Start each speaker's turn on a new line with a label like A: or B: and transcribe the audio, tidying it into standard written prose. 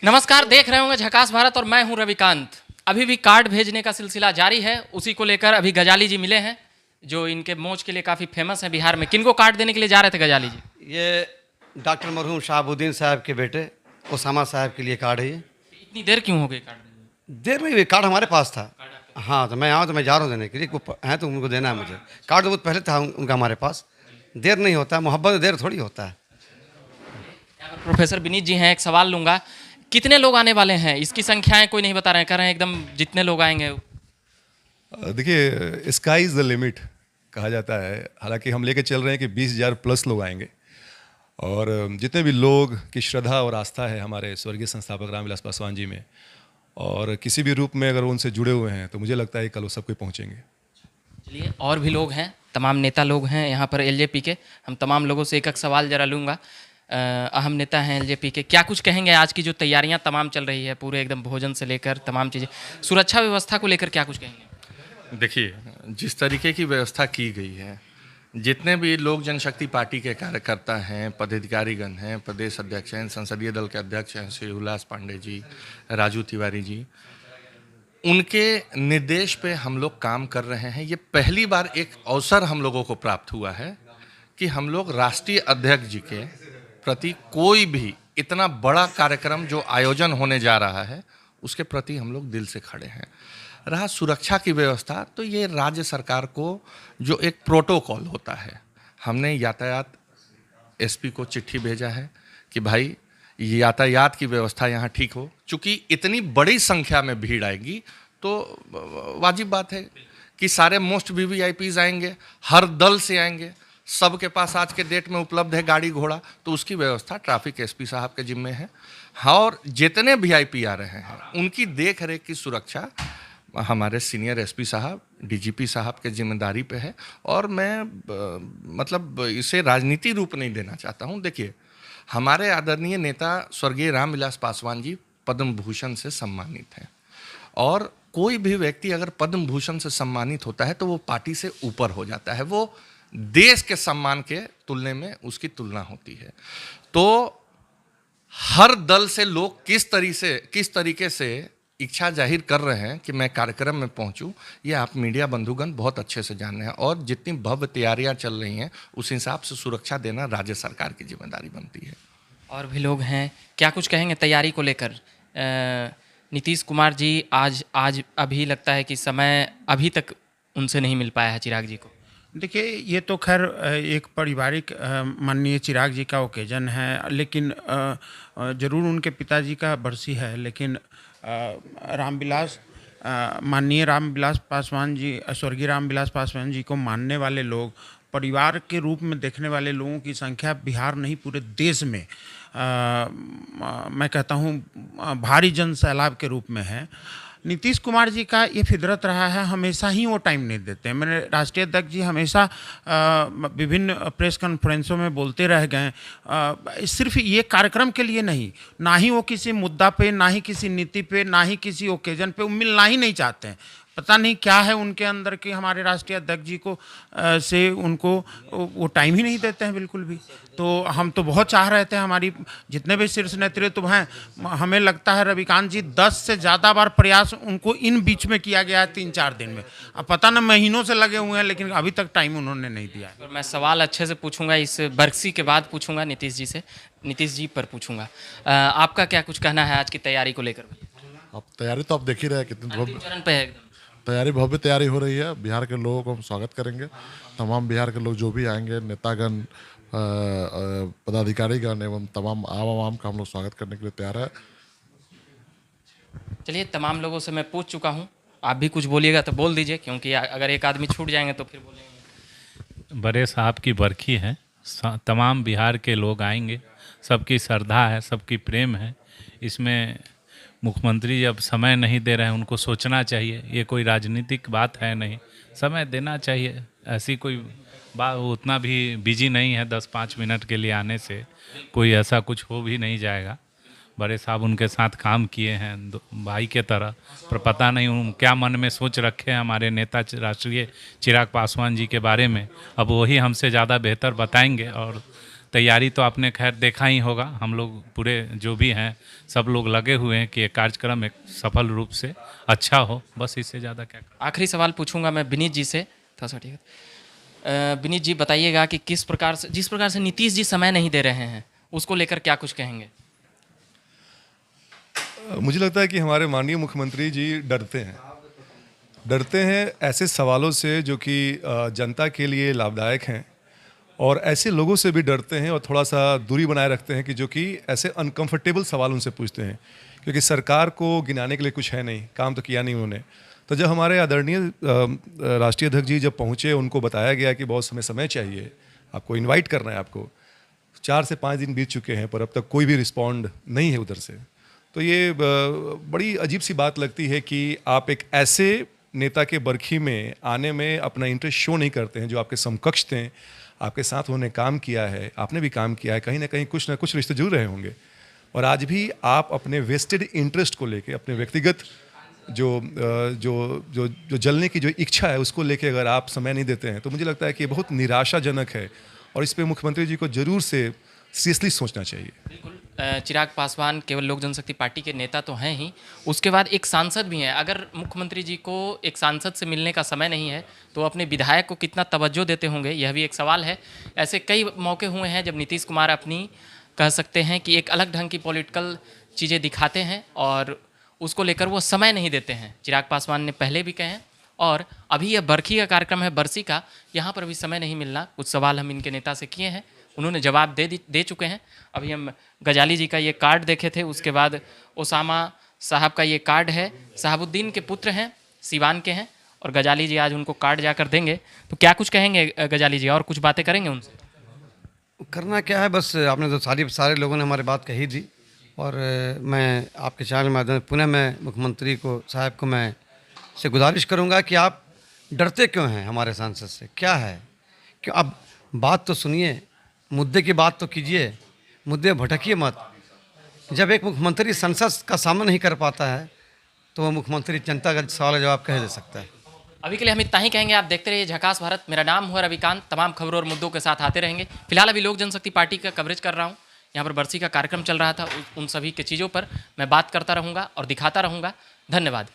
A: नमस्कार, देख रहे होंगे झकास भारत और मैं हूं रविकांत। अभी भी कार्ड भेजने का सिलसिला जारी है। उसी को लेकर अभी गजाली जी मिले हैं जो इनके मोच के लिए काफ़ी फेमस है बिहार में। किनको कार्ड देने के लिए जा रहे थे गजाली जी?
B: ये डॉक्टर मरहूम शहाबुद्दीन साहब के बेटे उसामा साहब के लिए कार्ड है ये।
A: इतनी देर क्यों हो गई कार्ड देने?
B: देर नहीं हुई, कार्ड हमारे पास था। हाँ, तो मैं आऊँ तो मैं जा रहा हूँ देने के लिए, है तो उनको देना है मुझे। कार्ड तो बहुत पहले था उनका हमारे पास। देर नहीं होता, मोहब्बत देर थोड़ी होता है।
A: प्रोफेसर विनीत जी हैं, एक सवाल लूँगा। कितने लोग आने वाले हैं? इसकी संख्याएं कोई नहीं बता रहे हैं, कह रहे हैं एकदम जितने लोग आएंगे।
C: देखिए, स्काई इज़ द लिमिट कहा जाता है। हालांकि हम लेके चल रहे हैं कि 20,000 प्लस लोग आएंगे और जितने भी लोग की श्रद्धा और आस्था है हमारे स्वर्गीय संस्थापक रामविलास पासवान जी में, और किसी भी रूप में अगर उनसे जुड़े हुए हैं तो मुझे लगता है कल वो सब कोई पहुँचेंगे।
A: चलिए, और भी लोग हैं, तमाम नेता लोग हैं यहाँ पर एलजेपी के। हम तमाम लोगों से एक एक सवाल जरा लूँगा। अहम नेता हैं एलजेपी के, क्या कुछ कहेंगे? आज की जो तैयारियां तमाम चल रही है, पूरे एकदम भोजन से लेकर तमाम चीज़ें, सुरक्षा व्यवस्था को लेकर क्या कुछ कहेंगे?
D: देखिए, जिस तरीके की व्यवस्था की गई है, जितने भी लोक जनशक्ति पार्टी के कार्यकर्ता हैं, पदाधिकारीगण हैं, प्रदेश अध्यक्ष हैं, संसदीय दल के अध्यक्ष हैं श्री उल्लास पांडे जी, राजू तिवारी जी, उनके निर्देश पे हम लोग काम कर रहे हैं। ये पहली बार एक अवसर हम लोगों को प्राप्त हुआ है कि हम लोग राष्ट्रीय अध्यक्ष जी के प्रति कोई भी इतना बड़ा कार्यक्रम जो आयोजन होने जा रहा है उसके प्रति हम लोग दिल से खड़े हैं। रहा सुरक्षा की व्यवस्था, तो ये राज्य सरकार को जो एक प्रोटोकॉल होता है, हमने यातायात एसपी को चिट्ठी भेजा है कि भाई यातायात की व्यवस्था यहाँ ठीक हो। चूँकि इतनी बड़ी संख्या में भीड़ आएगी तो वाजिब बात है कि सारे मोस्ट वीवीआईपीज आएंगे, हर दल से आएंगे, सबके पास आज के डेट में उपलब्ध है गाड़ी घोड़ा, तो उसकी व्यवस्था ट्रैफिक एसपी साहब के जिम्मे है। हाँ, और जितने वीआईपी आ रहे हैं उनकी देख रेख की सुरक्षा हमारे सीनियर एसपी साहब, डीजीपी साहब के जिम्मेदारी पे है। और मैं मतलब इसे राजनीति रूप नहीं देना चाहता हूँ। देखिए, हमारे आदरणीय नेता स्वर्गीय रामविलास पासवान जी पद्म भूषण से सम्मानित हैं, और कोई भी व्यक्ति अगर पद्म भूषण से सम्मानित होता है तो वो पार्टी से ऊपर हो जाता है, वो देश के सम्मान के तुलने में उसकी तुलना होती है। तो हर दल से लोग किस तरीके से इच्छा जाहिर कर रहे हैं कि मैं कार्यक्रम में पहुंचूं, ये आप मीडिया बंधुगण बहुत अच्छे से जान रहे हैं। और जितनी भव्य तैयारियां चल रही हैं उस हिसाब से सुरक्षा देना राज्य सरकार की जिम्मेदारी बनती है।
A: और भी लोग हैं, क्या कुछ कहेंगे तैयारी को लेकर? नीतीश कुमार जी आज अभी लगता है कि समय अभी तक उनसे नहीं मिल पाया है चिराग जी को।
E: देखिए, ये तो खैर एक पारिवारिक माननीय चिराग जी का ओकेजन है, लेकिन ज़रूर उनके पिताजी का बरसी है, लेकिन माननीय रामविलास पासवान जी, स्वर्गीय रामविलास पासवान जी को मानने वाले लोग, परिवार के रूप में देखने वाले लोगों की संख्या बिहार नहीं पूरे देश में मैं कहता हूँ भारी जन सैलाब के रूप में है। नीतीश कुमार जी का ये फितरत रहा है, हमेशा ही वो टाइम नहीं देते हैं। मेरे राष्ट्रीय अध्यक्ष जी हमेशा विभिन्न प्रेस कॉन्फ्रेंसों में बोलते रह गए, सिर्फ ये कार्यक्रम के लिए नहीं, ना ही वो किसी मुद्दा पे, ना ही किसी नीति पे, ना ही किसी ओकेजन पे वो मिलना ही नहीं चाहते हैं। पता नहीं क्या है उनके अंदर कि हमारे राष्ट्रीय अध्यक्ष जी को से उनको वो टाइम ही नहीं देते हैं बिल्कुल भी। तो हम तो बहुत चाह रहे थे, हमारी जितने भी शीर्ष नेतृत्व हैं, हमें लगता है रविकांत जी 10 से ज़्यादा बार प्रयास उनको इन बीच में किया गया है 3-4 दिन में। अब पता ना महीनों से लगे हुए हैं, लेकिन अभी तक टाइम उन्होंने नहीं दिया है।
A: मैं सवाल अच्छे से पूछूंगा, इस बरसी के बाद पूछूंगा नीतीश जी से, नीतीश जी पर पूछूंगा। आपका क्या कुछ कहना है आज की तैयारी को लेकर?
F: अब तैयारी तो आप देख ही रहे हैं कितनी भव्य
A: चरण पे है एकदम
F: तैयारी, भव्य तैयारी हो रही है। बिहार के लोगों को हम स्वागत करेंगे। तमाम बिहार के लोग जो भी आएंगे, नेतागण, पदाधिकारीगण एवं तमाम आवाम का हम लोग स्वागत करने के लिए तैयार है।
A: चलिए, तमाम लोगों से मैं पूछ चुका हूँ, आप भी कुछ बोलिएगा तो बोल दीजिए, क्योंकि अगर एक आदमी छूट जाएंगे तो फिर बोलेंगे।
G: बड़े साहब की बरखी है, तमाम बिहार के लोग आएंगे, सबकी श्रद्धा है, सबकी प्रेम है। इसमें मुख्यमंत्री जब समय नहीं दे रहे हैं, उनको सोचना चाहिए। ये कोई राजनीतिक बात है नहीं, समय देना चाहिए। ऐसी कोई बात, उतना भी बिजी नहीं है, 10-5 मिनट के लिए आने से कोई ऐसा कुछ हो भी नहीं जाएगा। बड़े साहब उनके साथ काम किए हैं भाई के तरह, पर पता नहीं उन क्या मन में सोच रखे हैं हमारे नेता राष्ट्रीय चिराग पासवान जी के बारे में। अब वही हमसे ज़्यादा बेहतर बताएंगे और तैयारी तो आपने खैर देखा ही होगा, हम लोग पूरे जो भी हैं सब लोग लगे हुए हैं कि ये कार्यक्रम एक सफल रूप से अच्छा हो, बस इससे ज़्यादा क्या।
A: आखिरी सवाल पूछूंगा मैं विनीत जी से, था सर ठीक है। विनीत जी बताइएगा कि जिस प्रकार से नीतीश जी समय नहीं दे रहे हैं उसको लेकर क्या कुछ कहेंगे?
C: मुझे लगता है कि हमारे माननीय मुख्यमंत्री जी डरते हैं ऐसे सवालों से जो कि जनता के लिए लाभदायक हैं, और ऐसे लोगों से भी डरते हैं और थोड़ा सा दूरी बनाए रखते हैं कि जो कि ऐसे अनकंफर्टेबल सवाल उनसे पूछते हैं, क्योंकि सरकार को गिनाने के लिए कुछ है नहीं, काम तो किया नहीं उन्होंने। तो जब हमारे आदरणीय राष्ट्रीय अध्यक्ष जी जब पहुँचे, उनको बताया गया कि बहुत समय चाहिए, आपको इन्वाइट करना है, आपको 4 से 5 दिन बीत चुके हैं पर अब तक कोई भी रिस्पॉन्ड नहीं है उधर से। तो ये बड़ी अजीब सी बात लगती है कि आप एक ऐसे नेता के बरखी में आने में अपना इंटरेस्ट शो नहीं करते हैं जो आपके समकक्ष थे, आपके साथ उन्होंने काम किया है, आपने भी काम किया है, कहीं ना कहीं कुछ ना कुछ रिश्ते जुड़ रहे होंगे, और आज भी आप अपने वेस्टेड इंटरेस्ट को लेके, अपने व्यक्तिगत जो जलने की जो इच्छा है उसको लेके अगर आप समय नहीं देते हैं तो मुझे लगता है कि ये बहुत निराशाजनक है, और इस पर मुख्यमंत्री जी को जरूर से सीरियसली सोचना चाहिए।
A: बिल्कुल, चिराग पासवान केवल लोक जनशक्ति पार्टी के नेता तो हैं ही, उसके बाद एक सांसद भी हैं। अगर मुख्यमंत्री जी को एक सांसद से मिलने का समय नहीं है तो अपने विधायक को कितना तवज्जो देते होंगे, यह भी एक सवाल है। ऐसे कई मौके हुए हैं जब नीतीश कुमार अपनी कह सकते हैं कि एक अलग ढंग की पॉलिटिकल चीज़ें दिखाते हैं और उसको लेकर वो समय नहीं देते हैं। चिराग पासवान ने पहले भी कहे हैं, और अभी यह बरखी का कार्यक्रम है, बरसी का, यहाँ पर भी समय नहीं मिलना। कुछ सवाल हम इनके नेता से किए हैं, उन्होंने जवाब दे चुके हैं। अभी हम गजाली जी का ये कार्ड देखे थे, उसके बाद ओसामा साहब का ये कार्ड है, साहबुद्दीन के पुत्र हैं, सीवान के हैं, और गजाली जी आज उनको कार्ड जाकर देंगे। तो क्या कुछ कहेंगे गजाली जी, और कुछ बातें करेंगे उनसे?
B: करना क्या है, बस आपने तो सारे लोगों ने हमारी बात कही दी, और मैं आपके चैनल माध्यम से पुनः मैं मुख्यमंत्री को साहब को मैं से गुजारिश करूंगा कि आप डरते क्यों हैं हमारे सांसद से, क्या है, क्यों? अब बात तो सुनिए, मुद्दे की बात तो कीजिए, मुद्दे भटकिए मत। जब एक मुख्यमंत्री संसद का सामना नहीं कर पाता है तो वो मुख्यमंत्री जनता का सवाल जवाब कैसे दे सकता है?
A: अभी के लिए हम इतना ही कहेंगे। आप देखते रहिए झकास भारत। मेरा नाम हुआ रविकांत, तमाम खबरों और मुद्दों के साथ आते रहेंगे। फिलहाल अभी लोक जनशक्ति पार्टी का कवरेज कर रहा हूँ, यहाँ पर बरसी का कार्यक्रम चल रहा था, उन सभी के चीज़ों पर मैं बात करता रहूँगा और दिखाता रहूँगा। धन्यवाद।